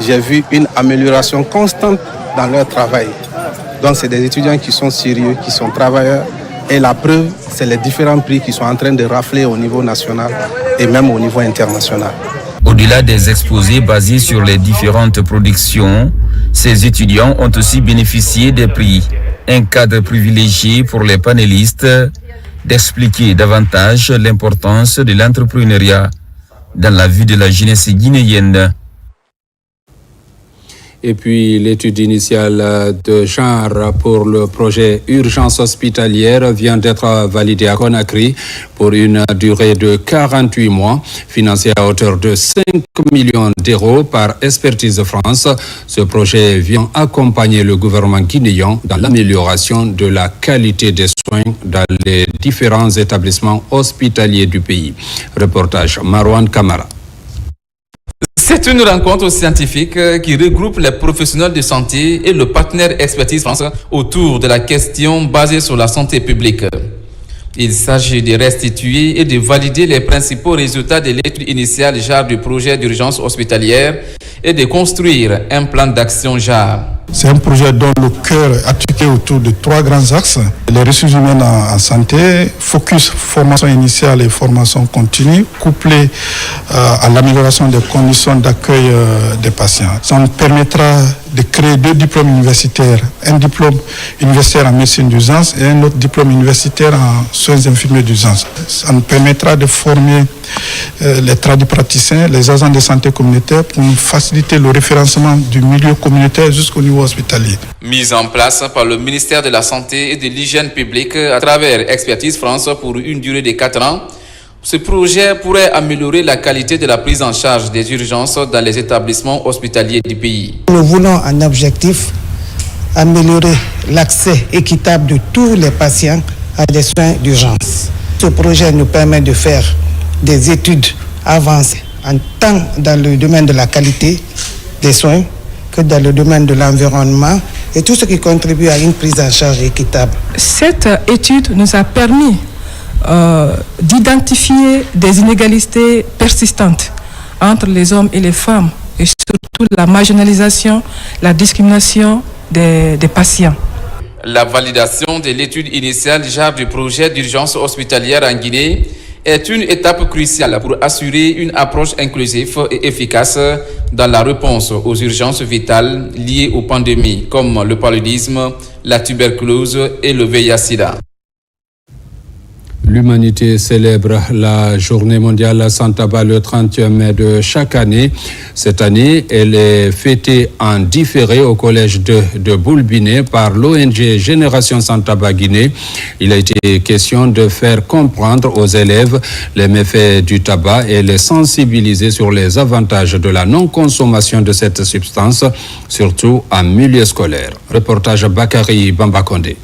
Speaker 11: j'ai vu une amélioration constante dans leur travail. Donc c'est des étudiants qui sont sérieux, qui sont travailleurs. Et la preuve, c'est les différents prix qui sont en train de rafler au niveau national et même au niveau international.
Speaker 6: Au-delà des exposés basés sur les différentes productions, ces étudiants ont aussi bénéficié des prix. Un cadre privilégié pour les panélistes d'expliquer davantage l'importance de l'entrepreneuriat dans la vie de la jeunesse guinéenne.
Speaker 1: Et puis l'étude initiale de genre pour le projet Urgence hospitalière vient d'être validée à Conakry pour une durée de 48 mois, financée à hauteur de 5 millions d'euros par Expertise France. Ce projet vient accompagner le gouvernement guinéen dans l'amélioration de la qualité des soins dans les différents établissements hospitaliers du pays. Reportage Marwan Kamara.
Speaker 8: C'est une rencontre scientifique qui regroupe les professionnels de santé et le partenaire Expertise France autour de la question basée sur la santé publique. Il s'agit de restituer et de valider les principaux résultats de l'étude initiale JAR du projet d'urgence hospitalière et de construire un plan d'action JAR.
Speaker 12: C'est un projet dont le cœur est articulé autour de 3 grands axes. Les ressources humaines en santé, focus formation initiale et formation continue, couplé à l'amélioration des conditions d'accueil des patients. Ça nous permettra de créer 2 diplômes universitaires, un diplôme universitaire en médecine d'urgence et un autre diplôme universitaire en soins infirmiers d'urgence. Ça nous permettra de former les tradipraticiens, les agents de santé communautaire pour nous faciliter le référencement du milieu communautaire jusqu'au niveau hospitalier.
Speaker 8: Mise en place par le ministère de la Santé et de l'Hygiène publique à travers Expertise France pour une durée de 4 ans, ce projet pourrait améliorer la qualité de la prise en charge des urgences dans les établissements hospitaliers du pays.
Speaker 19: Nous voulons un objectif, améliorer l'accès équitable de tous les patients à des soins d'urgence. Ce projet nous permet de faire des études avancées, en tant dans le domaine de la qualité des soins que dans le domaine de l'environnement et tout ce qui contribue à une prise en charge équitable.
Speaker 10: Cette étude nous a permis d'identifier des inégalités persistantes entre les hommes et les femmes et surtout la marginalisation, la discrimination des patients.
Speaker 8: La validation de l'étude initiale du projet d'urgence hospitalière en Guinée est une étape cruciale pour assurer une approche inclusive et efficace dans la réponse aux urgences vitales liées aux pandémies comme le paludisme, la tuberculose et le VIH-Sida.
Speaker 1: L'humanité célèbre la journée mondiale sans tabac le 31 mai de chaque année. Cette année, elle est fêtée en différé au collège de Boulbiné par l'ONG Génération Sans Tabac Guinée. Il a été question de faire comprendre aux élèves les méfaits du tabac et les sensibiliser sur les avantages de la non-consommation de cette substance, surtout en milieu scolaire. Reportage Bakary Bambakonde.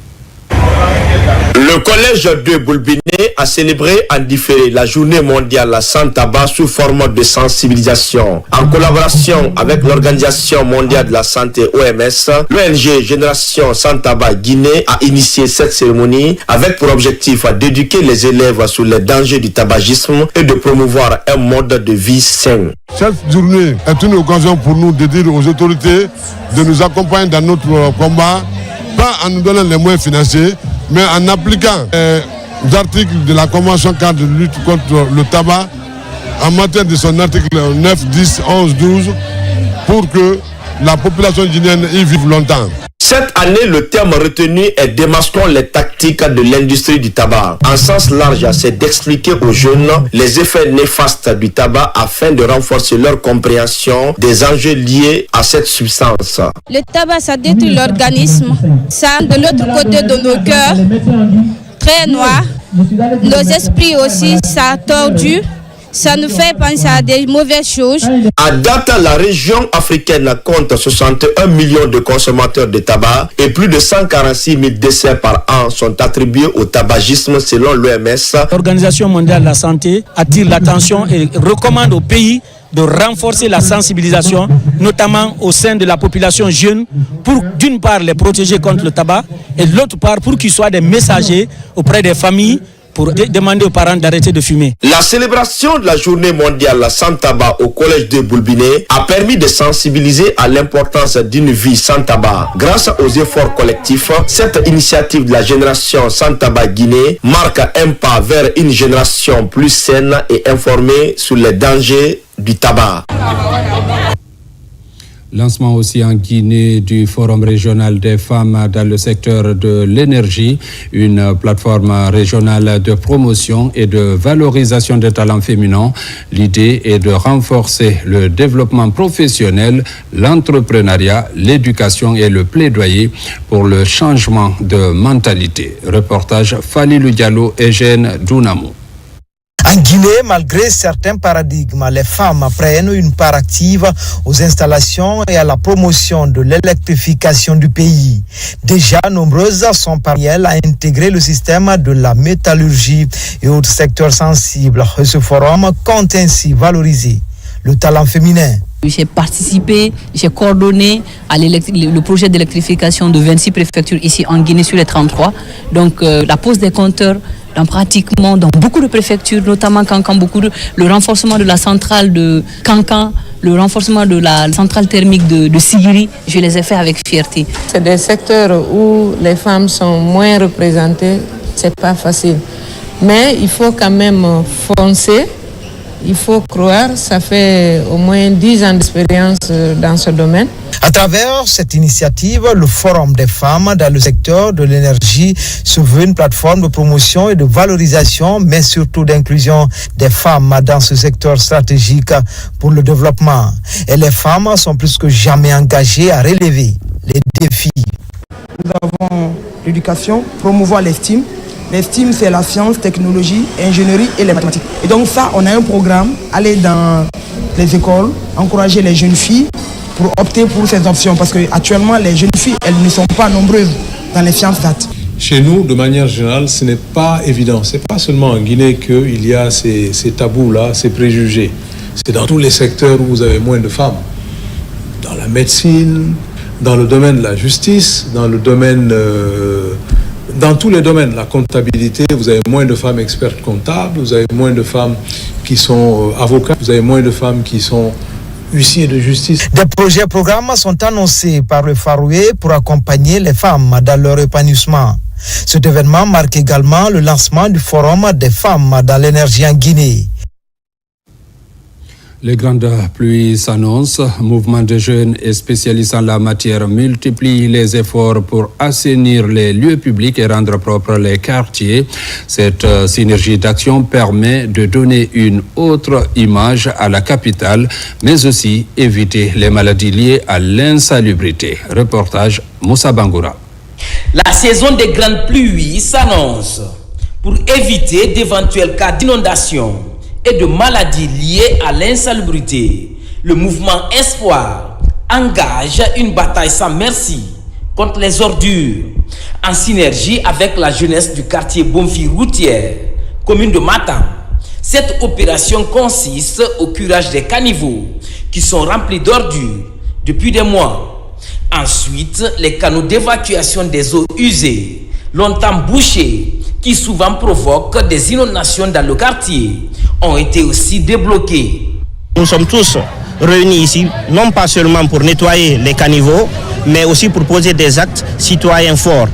Speaker 13: Le collège de Boulbiné a célébré en différé la journée mondiale sans tabac sous forme de sensibilisation. En collaboration avec l'Organisation mondiale de la santé OMS, l'ONG Génération Sans Tabac Guinée a initié cette cérémonie avec pour objectif d'éduquer les élèves sur les dangers du tabagisme et de promouvoir un mode de vie sain.
Speaker 14: Cette journée est une occasion pour nous de dire aux autorités de nous accompagner dans notre combat, pas en nous donnant les moyens financiers, mais en appliquant les articles de la Convention cadre de lutte contre le tabac en matière de son article 9, 10, 11, 12 pour que la population guinéenne y vive longtemps.
Speaker 13: Cette année, le terme retenu est démasquant les tactiques de l'industrie du tabac. En sens large, c'est d'expliquer aux jeunes les effets néfastes du tabac afin de renforcer leur compréhension des enjeux liés à cette substance.
Speaker 27: Le tabac, ça détruit l'organisme. Ça, de l'autre côté de nos cœurs, très noirs. Nos esprits aussi, ça tordu. Ça nous fait penser à des mauvaises choses.
Speaker 13: À date, la région africaine compte 61 millions de consommateurs de tabac et plus de 146 000 décès par an sont attribués au tabagisme selon l'OMS.
Speaker 15: L'Organisation mondiale de la santé attire l'attention et recommande aux pays de renforcer la sensibilisation, notamment au sein de la population jeune, pour d'une part les protéger contre le tabac et de l'autre part pour qu'ils soient des messagers auprès des familles pour demander aux parents d'arrêter de fumer.
Speaker 13: La célébration de la journée mondiale sans tabac au collège de Boulbiné a permis de sensibiliser à l'importance d'une vie sans tabac. Grâce aux efforts collectifs, cette initiative de la génération sans tabac Guinée marque un pas vers une génération plus saine et informée sur les dangers du tabac.
Speaker 1: Lancement aussi en Guinée du Forum régional des femmes dans le secteur de l'énergie, une plateforme régionale de promotion et de valorisation des talents féminins. L'idée est de renforcer le développement professionnel, l'entrepreneuriat, l'éducation et le plaidoyer pour le changement de mentalité. Reportage Falilou Diallo et Eugène Dounamou.
Speaker 16: En Guinée, malgré certains paradigmes, les femmes prennent une part active aux installations et à la promotion de l'électrification du pays. Déjà nombreuses sont parmi elles à intégrer le système de la métallurgie et autres secteurs sensibles. Ce forum compte ainsi valoriser le talent féminin.
Speaker 17: J'ai participé, j'ai coordonné à le projet d'électrification de 26 préfectures ici en Guinée sur les 33. Donc la pose des compteurs dans beaucoup de préfectures, notamment Kankan, le renforcement de la centrale de Kankan, le renforcement de la centrale thermique de Sigiri, je les ai fait avec fierté.
Speaker 18: C'est des secteurs où les femmes sont moins représentées, c'est pas facile. Mais il faut quand même foncer. Il faut croire, ça fait au moins 10 ans d'expérience dans ce domaine.
Speaker 16: À travers cette initiative, le Forum des femmes dans le secteur de l'énergie se veut une plateforme de promotion et de valorisation, mais surtout d'inclusion des femmes dans ce secteur stratégique pour le développement. Et les femmes sont plus que jamais engagées à relever les défis.
Speaker 21: Nous avons l'éducation, promouvoir l'estime. L'estime, c'est la science, technologie, ingénierie et les mathématiques. Et donc ça, on a un programme, aller dans les écoles, encourager les jeunes filles pour opter pour ces options. Parce qu'actuellement, les jeunes filles, elles ne sont pas nombreuses dans les sciences data.
Speaker 22: Chez nous, de manière générale, ce n'est pas évident. Ce n'est pas seulement en Guinée qu'il y a ces tabous-là, ces préjugés. C'est dans tous les secteurs où vous avez moins de femmes. Dans la médecine, dans le domaine de la justice, dans le domaine... Dans tous les domaines, la comptabilité, vous avez moins de femmes expertes comptables, vous avez moins de femmes qui sont avocates, vous avez moins de femmes qui sont huissier de justice.
Speaker 16: Des projets et programmes sont annoncés par le Faroé pour accompagner les femmes dans leur épanouissement. Cet événement marque également le lancement du Forum des femmes dans l'énergie en Guinée.
Speaker 1: Les grandes pluies s'annoncent. Mouvement de jeunes et spécialistes en la matière multiplient les efforts pour assainir les lieux publics et rendre propres les quartiers. Cette synergie d'action permet de donner une autre image à la capitale, mais aussi éviter les maladies liées à l'insalubrité. Reportage Moussa Bangoura.
Speaker 2: La saison des grandes pluies s'annonce. Pour éviter d'éventuels cas d'inondation et de maladies liées à l'insalubrité, le mouvement Espoir engage une bataille sans merci contre les ordures, en synergie avec la jeunesse du quartier Bonfi-Routière, commune de Matam. Cette opération consiste au curage des caniveaux qui sont remplis d'ordures depuis des mois. Ensuite, les canaux d'évacuation des eaux usées, longtemps bouchés, qui souvent provoquent des inondations dans le quartier, ont été aussi débloqués.
Speaker 4: Nous sommes tous réunis ici, non pas seulement pour nettoyer les caniveaux, mais aussi pour poser des actes citoyens forts.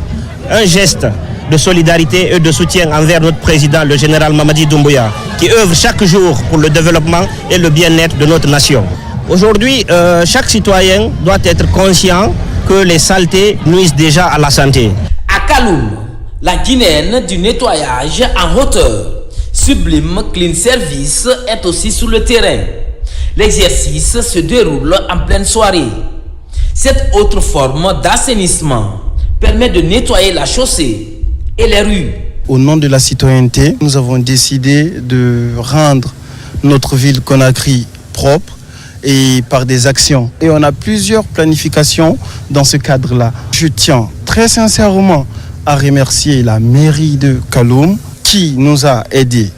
Speaker 4: Un geste de solidarité et de soutien envers notre président, le général Mamadi Doumbouya, qui œuvre chaque jour pour le développement et le bien-être de notre nation. Aujourd'hui, chaque citoyen doit être conscient que les saletés nuisent déjà à la santé.
Speaker 2: À Kaloum, la Guinéenne du nettoyage en hauteur, Sublime Clean Service, est aussi sur le terrain. L'exercice se déroule en pleine soirée. Cette autre forme d'assainissement permet de nettoyer la chaussée et les rues.
Speaker 5: Au nom de la citoyenneté, nous avons décidé de rendre notre ville Conakry propre et par des actions. Et on a plusieurs planifications dans ce cadre-là. Je tiens très sincèrement à remercier la mairie de Kaloum qui nous a aidés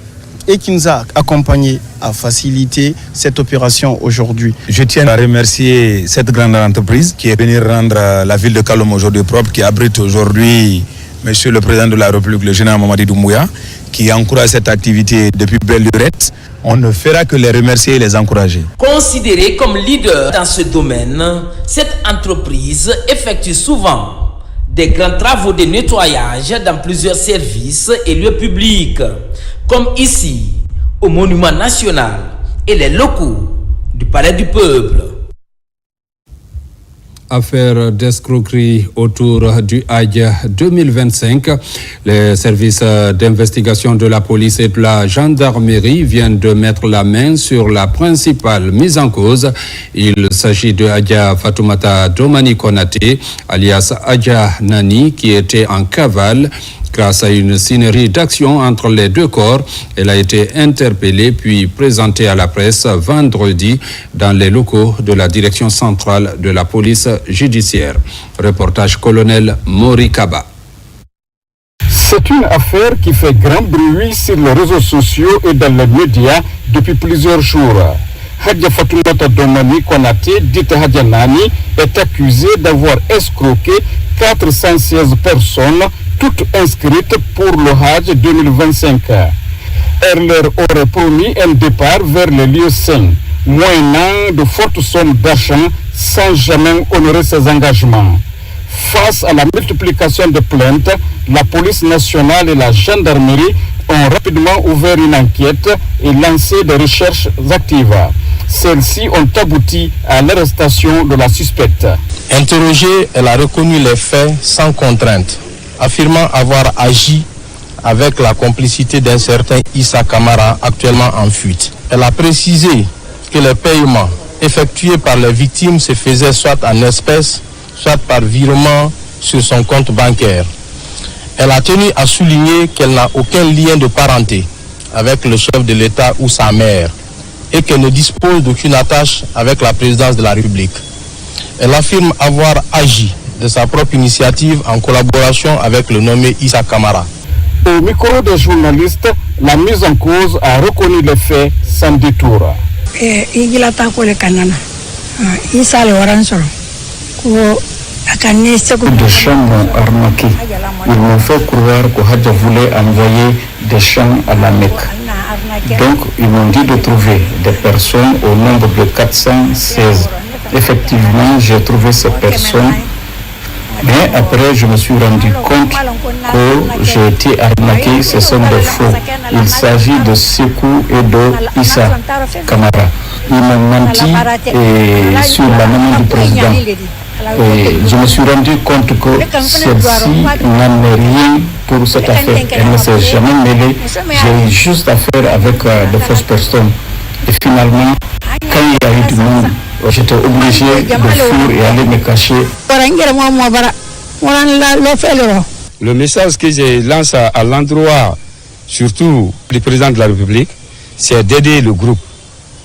Speaker 5: et qui nous a accompagnés à faciliter cette opération aujourd'hui.
Speaker 7: Je tiens à remercier cette grande entreprise qui est venue rendre la ville de Kaloum aujourd'hui propre, qui abrite aujourd'hui Monsieur le Président de la République, le général Mamadi Doumbouya, qui encourage cette activité depuis belle lurette. On ne fera que les remercier et les encourager.
Speaker 2: Considérée comme leader dans ce domaine, cette entreprise effectue souvent des grands travaux de nettoyage dans plusieurs services et lieux publics, comme ici, au Monument National et les locaux du Palais du Peuple.
Speaker 1: Affaire d'escroquerie autour du Hajj 2025. Les services d'investigation de la police et de la gendarmerie viennent de mettre la main sur la principale mise en cause. Il s'agit de Adja Fatoumata Domani Konaté, alias Adja Nani, qui était en cavale. Grâce à une synergie d'actions entre les deux corps, elle a été interpellée puis présentée à la presse vendredi dans les locaux de la direction centrale de la police judiciaire. Reportage colonel Mori Kaba.
Speaker 20: C'est une affaire qui fait grand bruit sur les réseaux sociaux et dans les médias depuis plusieurs jours. Hadja Fatoumata Domani Konaté, dite Hadja Nani, est accusée d'avoir escroqué 416 personnes, toutes inscrites pour le Hajj 2025. Elle leur aurait promis un départ vers les lieux saints, moyennant de fortes sommes d'argent sans jamais honorer ses engagements. Face à la multiplication de plaintes, la police nationale et la gendarmerie ont rapidement ouvert une enquête et lancé des recherches actives. Celles-ci ont abouti à l'arrestation de la suspecte.
Speaker 23: Interrogée, elle a reconnu les faits sans contrainte, affirmant avoir agi avec la complicité d'un certain Issa Kamara, actuellement en fuite. Elle a précisé que les paiements effectués par les victimes se faisaient soit en espèces, soit par virement sur son compte bancaire. Elle a tenu à souligner qu'elle n'a aucun lien de parenté avec le chef de l'État ou sa mère et qu'elle ne dispose d'aucune attache avec la présidence de la République. Elle affirme avoir agi de sa propre initiative en collaboration avec le nommé Issa Kamara.
Speaker 20: Au micro des journalistes, la mise en cause a reconnu les faits sans détour. Des gens m'ont arnaqué. Ils m'ont fait croire que Hadja voulait envoyer des champs à la Mecque.
Speaker 3: Donc, ils m'ont dit de trouver des personnes au nombre de 416. Effectivement, j'ai trouvé ces personnes. Mais après, je me suis rendu compte que j'ai été arnaqué, ce sont des faux. Il s'agit de Sekou et de Issa Kamara. Ils m'ont menti sur la main du président. Et je me suis rendu compte que celle-ci n'en est rien pour cette affaire. Elle ne s'est jamais mêlée. J'ai eu juste affaire avec de fausses personnes. Et finalement, quand il y a eu du monde, j'étais obligé de fuir et aller me cacher.
Speaker 6: Le message que je lance à l'endroit, surtout du président de la République, c'est d'aider le groupe.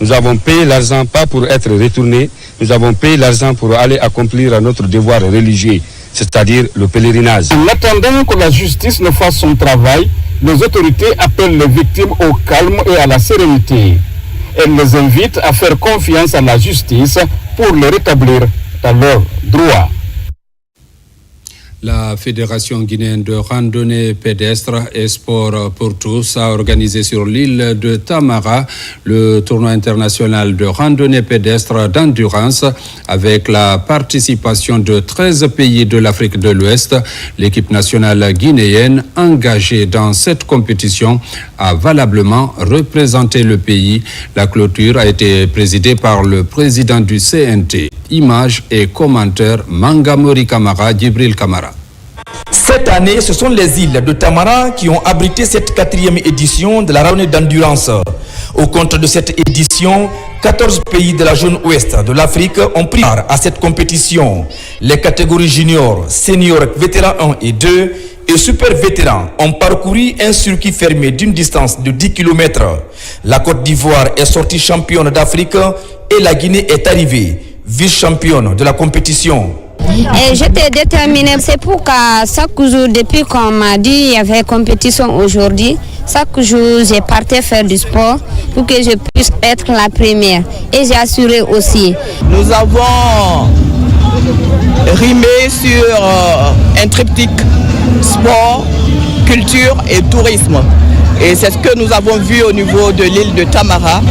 Speaker 6: Nous avons payé l'argent pas pour être retournés, nous avons payé l'argent pour aller accomplir notre devoir religieux, c'est-à-dire le pèlerinage.
Speaker 20: En attendant que la justice ne fasse son travail, les autorités appellent les victimes au calme et à la sérénité. Elles les invitent à faire confiance à la justice pour les rétablir dans leurs droits.
Speaker 1: La Fédération guinéenne de randonnée pédestre et sport pour tous a organisé sur l'île de Tamara le tournoi international de randonnée pédestre d'endurance avec la participation de 13 pays de l'Afrique de l'Ouest. L'équipe nationale guinéenne engagée dans cette compétition a valablement représenté le pays. La clôture a été présidée par le président du CNT. Images et commentaires Mangamori Kamara, Djibril Kamara.
Speaker 2: Cette année, ce sont les îles de Tamara qui ont abrité cette 4e édition de la randonnée d'endurance. Au compte de cette édition, 14 pays de la zone ouest de l'Afrique ont pris part à cette compétition. Les catégories juniors, seniors, vétérans 1 et 2 et super vétérans ont parcouru un circuit fermé d'une distance de 10 km. La Côte d'Ivoire est sortie championne d'Afrique et la Guinée est arrivée vice-championne de la compétition.
Speaker 9: Et j'étais déterminée, c'est pourquoi chaque jour, depuis qu'on m'a dit qu'il y avait compétition aujourd'hui, chaque jour j'ai parti faire du sport pour que je puisse être la première. Et j'ai assuré aussi.
Speaker 11: Nous avons rimé sur un triptyque sport, culture et tourisme. Et c'est ce que nous avons vu au niveau de l'île de Tamara.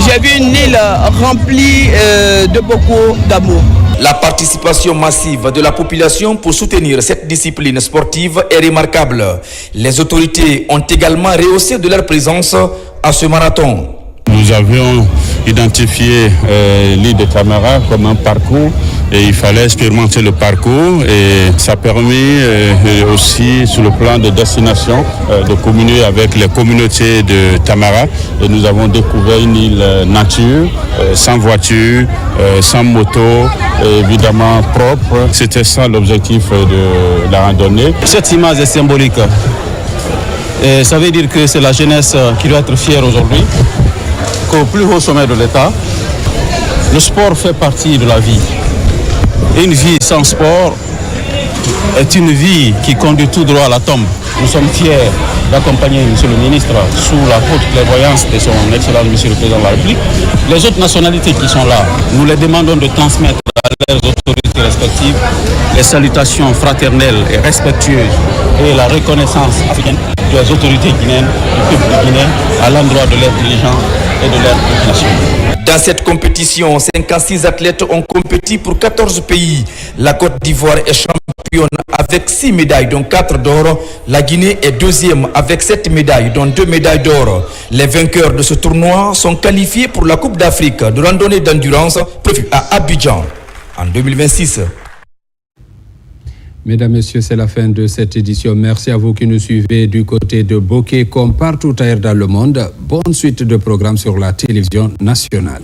Speaker 11: J'ai vu une île remplie de beaucoup d'amour.
Speaker 2: La participation massive de la population pour soutenir cette discipline sportive est remarquable. Les autorités ont également rehaussé de leur présence à ce marathon.
Speaker 24: Nous avions identifié l'île de Tamara comme un parcours et il fallait expérimenter le parcours et ça permet aussi sur le plan de destination de communier avec les communautés de Tamara et nous avons découvert une île nature, sans voiture, sans moto, évidemment propre. C'était ça l'objectif de la randonnée.
Speaker 25: Cette image est symbolique et ça veut dire que c'est la jeunesse qui doit être fière aujourd'hui. Qu'au plus haut sommet de l'État, le sport fait partie de la vie. Et une vie sans sport est une vie qui conduit tout droit à la tombe. Nous sommes fiers d'accompagner M. le ministre sous la haute clairvoyance de son excellent M. le Président de la République. Les autres nationalités qui sont là, nous les demandons de transmettre à leurs autorités respectives les salutations fraternelles et respectueuses et la reconnaissance africaine des autorités guinéennes, du peuple guinéen à l'endroit de leurs dirigeants et de leur population.
Speaker 2: Dans cette compétition, 56 athlètes ont compéti pour 14 pays. La Côte d'Ivoire est championne avec 6 médailles, dont 4 d'or. La Guinée est deuxième avec 7 médailles, dont 2 médailles d'or. Les vainqueurs de ce tournoi sont qualifiés pour la Coupe d'Afrique de randonnée d'endurance prévue à Abidjan en 2026.
Speaker 1: Mesdames, Messieurs, c'est la fin de cette édition. Merci à vous qui nous suivez du côté de Bokeh comme partout ailleurs dans le monde. Bonne suite de programmes sur la télévision nationale.